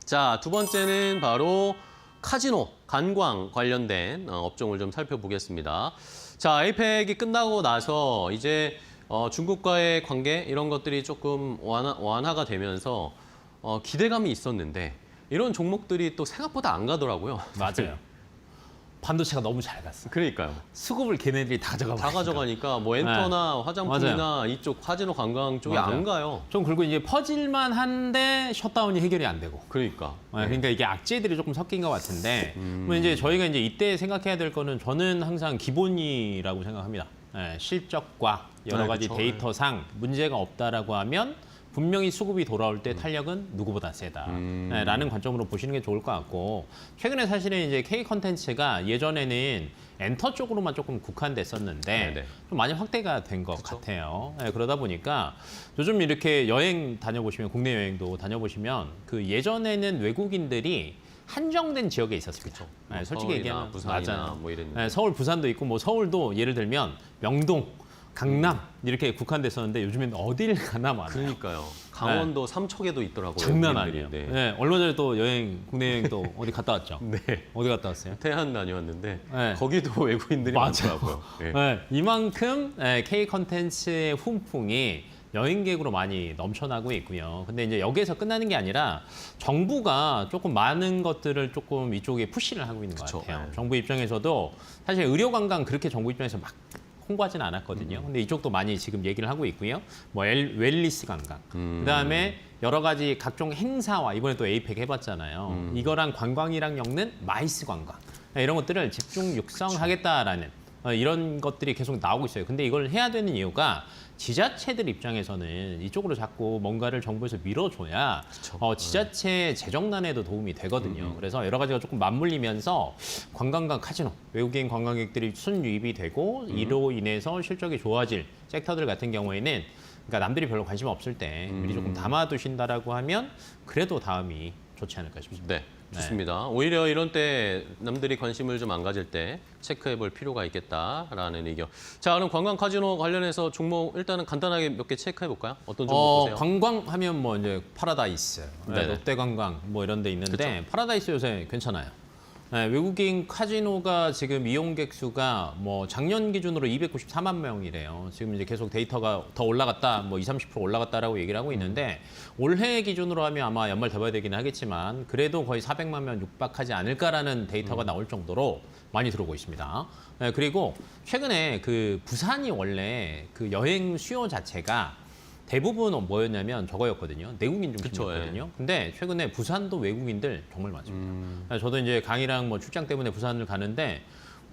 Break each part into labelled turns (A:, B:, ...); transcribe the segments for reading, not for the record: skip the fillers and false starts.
A: 자, 두 번째는 바로 카지노, 관광 관련된 업종을 좀 살펴보겠습니다. 자, 에이펙이 끝나고 나서 이제 중국과의 관계 이런 것들이 조금 완화가 되면서 기대감이 있었는데 이런 종목들이 또 생각보다 안 가더라고요.
B: 맞아요. 반도체가 너무 잘 갔어.
A: 그러니까요.
B: 수급을 걔네들이 다 가져가.
A: 다 가져가니까 뭐 엔터나 화장품이나 이쪽 카지노 관광 쪽이
B: 맞아요.
A: 안 가요.
B: 좀 그리고 이제 퍼질만 한데 셧다운이 해결이 안 되고.
A: 그러니까.
B: 그러니까 이게 악재들이 조금 섞인 것 같은데 그러면 이제 저희가 이제 이때 생각해야 될 거는 저는 항상 기본이라고 생각합니다. 실적과 여러 가지
A: 그렇죠.
B: 데이터상 문제가 없다라고 하면 분명히 수급이 돌아올 때 탄력은 누구보다 세다라는 관점으로 보시는 게 좋을 것 같고 최근에 사실은 이제 K 컨텐츠가 예전에는 엔터 쪽으로만 조금 국한됐었는데
A: 네네.
B: 좀 많이 확대가 된 것 같아요. 그러다 보니까 요즘 이렇게 여행 다녀보시면 국내 여행도 다녀보시면 그 예전에는 외국인들이 한정된 지역에 있었습니다.
A: 뭐
B: 솔직히
A: 서울이나
B: 얘기하면
A: 부산이나
B: 맞아요.
A: 뭐 이런.
B: 서울, 부산도 있고 뭐 서울도 예를 들면 명동, 강남 이렇게 국한됐었는데 요즘엔 어딜 가나 많아요.
A: 그러니까요. 강원도 삼척에도 있더라고요.
B: 장난
A: 외국인들이.
B: 아니에요.
A: 네.
B: 네, 얼마 전에 또 여행, 국내 여행 또 어디 갔다 왔죠?
A: 네.
B: 어디 갔다 왔어요?
A: 태안 다녀왔는데
B: 네.
A: 거기도 외국인들이
B: 맞아요.
A: 많더라고요. 네.
B: 네, 이만큼 K 컨텐츠의 훈풍이 여행객으로 많이 넘쳐나고 있고요. 근데 이제 여기에서 끝나는 게 아니라 정부가 조금 많은 것들을 조금 이쪽에 푸시를 하고 있는 것
A: 그쵸.
B: 같아요.
A: 네.
B: 정부 입장에서도 사실 의료 관광 그렇게 정부 입장에서 막 홍보하지는 않았거든요. 근데 이쪽도 많이 지금 얘기를 하고 있고요. 뭐 웰리스 관광, 그다음에 여러 가지 각종 행사와 이번에 또 에이펙 해봤잖아요. 이거랑 관광이랑 엮는 마이스 관광 이런 것들을 집중 육성하겠다라는 이런 것들이 계속 나오고 있어요. 근데 이걸 해야 되는 이유가 지자체들 입장에서는 이쪽으로 자꾸 뭔가를 정부에서 밀어줘야 지자체 재정난에도 도움이 되거든요. 그래서 여러 가지가 조금 맞물리면서 관광과 카지노, 외국인 관광객들이 순유입이 되고 이로 인해서 실적이 좋아질 섹터들 같은 경우에는 그러니까 남들이 별로 관심 없을 때 미리 조금 담아두신다라고 하면 그래도 다음이 좋지 않을까 싶습니다.
A: 네, 좋습니다. 오히려 이런 때 남들이 관심을 좀 안 가질 때 체크해볼 필요가 있겠다라는 의견. 자, 그럼 관광 카지노 관련해서 종목 일단은 간단하게 몇 개 체크해볼까요? 어떤 종목 보세요?
B: 관광하면 뭐 이제 파라다이스,
A: 네네.
B: 롯데관광 뭐 이런 데 있는데
A: 그쵸.
B: 파라다이스 요새 괜찮아요. 외국인 카지노가 지금 이용객 수가 뭐 작년 기준으로 294만 명이래요. 지금 이제 계속 데이터가 더 올라갔다, 뭐 20, 30% 올라갔다라고 얘기를 하고 있는데 올해 기준으로 하면 아마 연말 돼봐야 되긴 하겠지만 그래도 거의 400만 명 육박하지 않을까라는 데이터가 나올 정도로 많이 들어오고 있습니다. 그리고 최근에 그 부산이 원래 그 여행 수요 자체가 대부분 뭐였냐면 저거였거든요. 내국인 중심이었거든요. 근데 최근에 부산도 외국인들 정말 많습니다. 저도 이제 강의랑 뭐 출장 때문에 부산을 가는데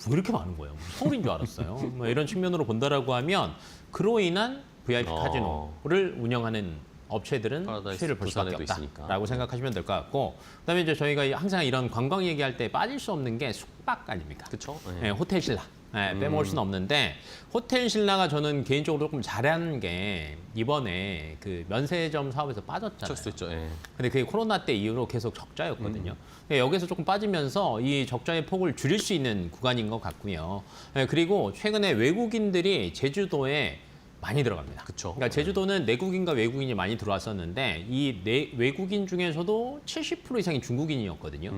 B: 왜 이렇게 많은 거예요? 서울인 줄 알았어요. 뭐 이런 측면으로 본다라고 하면 그로 인한 VIP 카지노를 운영하는 업체들은
A: 파라다이스
B: 수혜를 볼 수밖에
A: 부산에도 있으니까.
B: 없다라고 생각하시면 될 것 같고 그다음에 이제 저희가 항상 이런 관광 얘기할 때 빠질 수 없는 게 숙박 아닙니까?
A: 그렇죠.
B: 호텔 신라. 빼먹을 수는 없는데 호텔 신라가 저는 개인적으로 조금 잘하는 게 이번에 그 면세점 사업에서 빠졌잖아요.
A: 수 있죠. 예.
B: 근데 그게 코로나 때 이후로 계속 적자였거든요. 여기서 조금 빠지면서 이 적자의 폭을 줄일 수 있는 구간인 것 같고요. 그리고 최근에 외국인들이 제주도에 많이 들어갑니다.
A: 그쵸.
B: 그러니까 제주도는 내국인과 외국인이 많이 들어왔었는데 이 외국인 중에서도 70% 이상이 중국인이었거든요.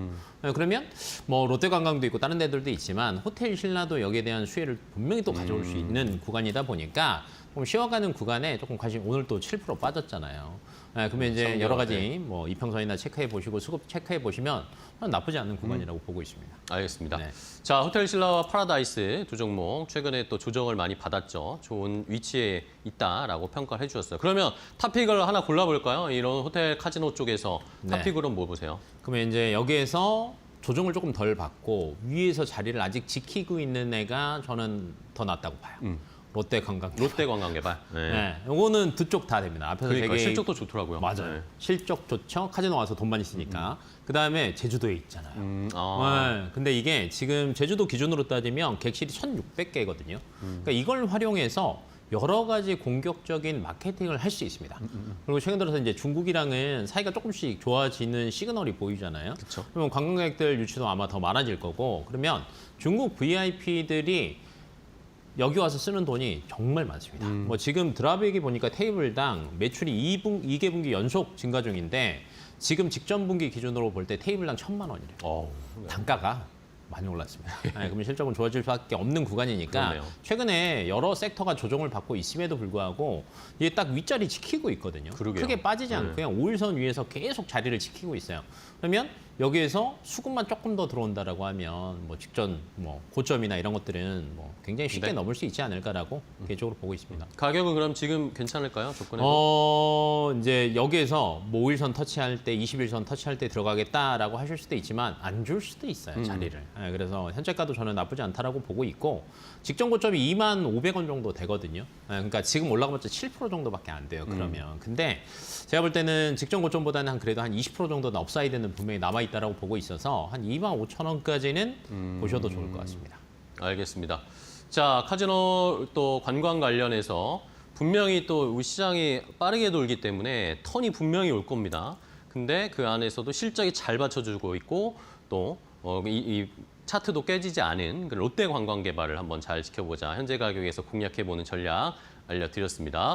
B: 그러면 뭐 롯데관광도 있고 다른 데들도 있지만 호텔 신라도 여기에 대한 수혜를 분명히 또 가져올 수 있는 구간이다 보니까 좀 쉬어가는 구간에 조금 관심 오늘 또 7% 빠졌잖아요. 그러면 이제 여러 가지 뭐 이평선이나 체크해 보시고 수급 체크해 보시면 나쁘지 않은 구간이라고 보고 있습니다.
A: 알겠습니다.
B: 네.
A: 자, 호텔 신라와 파라다이스 두 종목 최근에 또 조정을 많이 받았죠. 좋은 위치에 있다라고 평가를 해주셨어요. 그러면 탑픽을 하나 골라볼까요? 이런 호텔 카지노 쪽에서
B: 네.
A: 탑픽으로는 뭐 보세요?
B: 그러면 이제 여기에서 조정을 조금 덜 받고 위에서 자리를 아직 지키고 있는 애가 저는 더 낫다고 봐요. 롯데관광.
A: 롯데관광개발. 네.
B: 네, 요거는 두 쪽 다 됩니다. 앞에서
A: 그러니까
B: 되게
A: 실적도 좋더라고요.
B: 맞아요.
A: 네.
B: 실적 좋죠. 카지노 와서 돈 많이 쓰니까. 그다음에 제주도에 있잖아요. 네, 근데 이게 지금 제주도 기준으로 따지면 객실이 1,600개거든요. 그러니까 이걸 활용해서 여러 가지 공격적인 마케팅을 할 수 있습니다. 그리고 최근 들어서 이제 중국이랑은 사이가 조금씩 좋아지는 시그널이 보이잖아요.
A: 그쵸.
B: 그러면 관광객들 유치도 아마 더 많아질 거고 그러면 중국 VIP들이 여기 와서 쓰는 돈이 정말 많습니다. 뭐 지금 드랍액이 보니까 테이블당 매출이 2개분기 연속 증가 중인데 지금 직전 분기 기준으로 볼 때 테이블당 1,000만 원이래요.
A: 네.
B: 단가가 많이 올랐습니다. 그러면 실적은 좋아질 수밖에 없는 구간이니까
A: 그러네요.
B: 최근에 여러 섹터가 조정을 받고 있음에도 불구하고 이게 딱 윗자리 지키고 있거든요.
A: 그러게요.
B: 크게 빠지지 않고 그냥 5일선 위에서 계속 자리를 지키고 있어요. 그러면 여기에서 수급만 조금 더 들어온다라고 하면 뭐 직전 뭐 고점이나 이런 것들은 뭐 굉장히 쉽게
A: 네.
B: 넘을 수 있지 않을까라고 개인적으로 보고 있습니다.
A: 가격은 그럼 지금 괜찮을까요? 조건에서?
B: 이제 여기에서 뭐 5일선 터치할 때, 20일선 터치할 때 들어가겠다라고 하실 수도 있지만 안 줄 수도 있어요, 자리를. 그래서 현재가도 저는 나쁘지 않다라고 보고 있고 직전 고점이 2,500원 정도 되거든요. 그러니까 지금 올라가봤자 7% 정도밖에 안 돼요, 그러면. 근데 제가 볼 때는 직전 고점보다는 그래도 한 20% 정도는 업사이드는 분명히 남아있다라고 보고 있어서 한 25,000원까지는 보셔도 좋을 것 같습니다.
A: 알겠습니다. 자, 카지노 또 관광 관련해서 분명히 또 우리 시장이 빠르게 돌기 때문에 턴이 분명히 올 겁니다. 근데 그 안에서도 실적이 잘 받쳐주고 있고 또 이 차트도 깨지지 않은 그 롯데 관광개발을 한번 잘 지켜보자. 현재 가격에서 공략해보는 전략 알려드렸습니다.